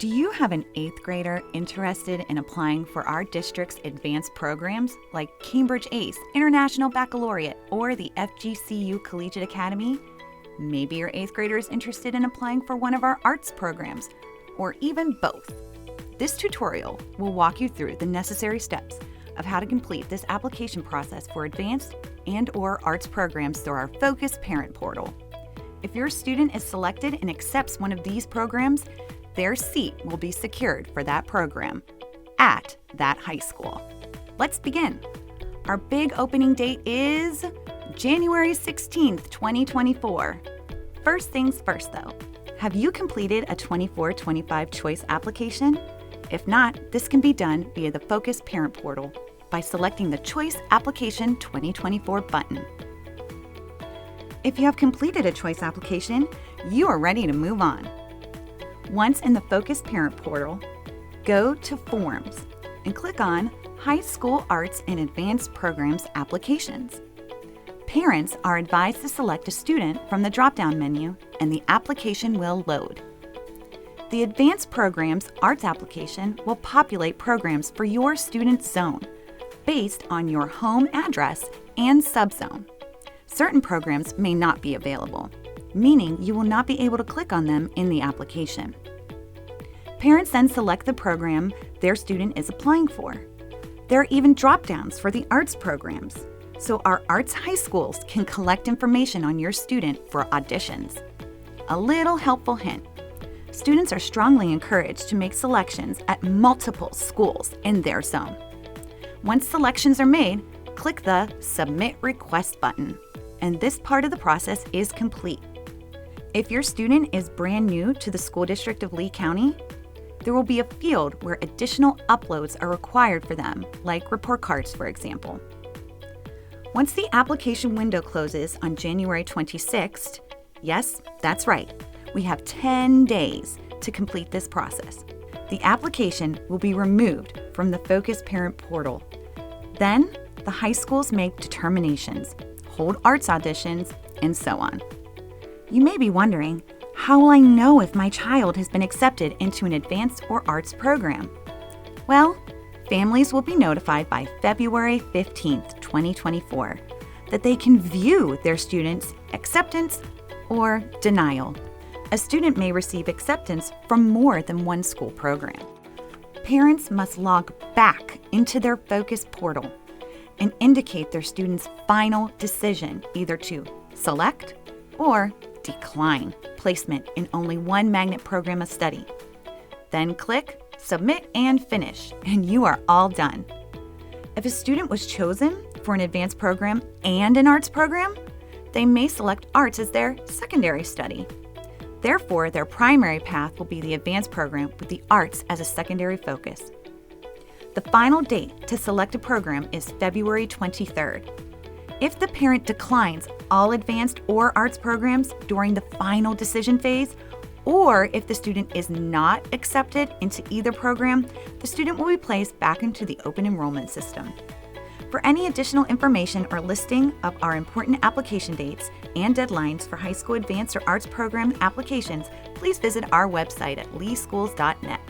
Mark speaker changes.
Speaker 1: Do you have an 8th grader interested in applying for our district's advanced programs like Cambridge ACE, International Baccalaureate, or the FGCU Collegiate Academy? Maybe your 8th grader is interested in applying for one of our arts programs, or even both. This tutorial will walk you through the necessary steps of how to complete this application process for advanced and/or arts programs through our Focus Parent Portal. If your student is selected and accepts one of these programs, their seat will be secured for that program at that high school. Let's begin. Our big opening date is January 16th, 2024. First things first though, have you completed a 24-25 choice application? If not, this can be done via the Focus Parent Portal by selecting the Choice Application 2024 button. If you have completed a choice application, you are ready to move on. Once in the Focus Parent Portal, go to Forms and click on High School Arts and Advanced Programs Applications. Parents are advised to select a student from the drop-down menu and the application will load. The Advanced Programs Arts application will populate programs for your student's zone based on your home address and subzone. Certain programs may not be available, meaning you will not be able to click on them in the application. Parents then select the program their student is applying for. There are even drop-downs for the arts programs, so our arts high schools can collect information on your student for auditions. A little helpful hint: students are strongly encouraged to make selections at multiple schools in their zone. Once selections are made, click the Submit Request button, and this part of the process is complete. If your student is brand new to the school district of Lee County, there will be a field where additional uploads are required for them, like report cards, for example. Once the application window closes on January 26th, yes, that's right, we have 10 days to complete this process. The application will be removed from the Focus Parent Portal. Then, the high schools make determinations, hold arts auditions, and so on. You may be wondering, how will I know if my child has been accepted into an advanced or arts program? Well, families will be notified by February 15th, 2024, that they can view their student's acceptance or denial. A student may receive acceptance from more than one school program. Parents must log back into their Focus portal and indicate their student's final decision, either to select or decline placement in only one magnet program of study. Then click Submit and Finish, and you are all done. If a student was chosen for an advanced program and an arts program, they may select arts as their secondary study. Therefore, their primary path will be the advanced program with the arts as a secondary focus. The final date to select a program is February 23rd. If the parent declines all advanced or arts programs during the final decision phase, or if the student is not accepted into either program, the student will be placed back into the open enrollment system. For any additional information or listing of our important application dates and deadlines for high school advanced or arts program applications, please visit our website at leeschools.net.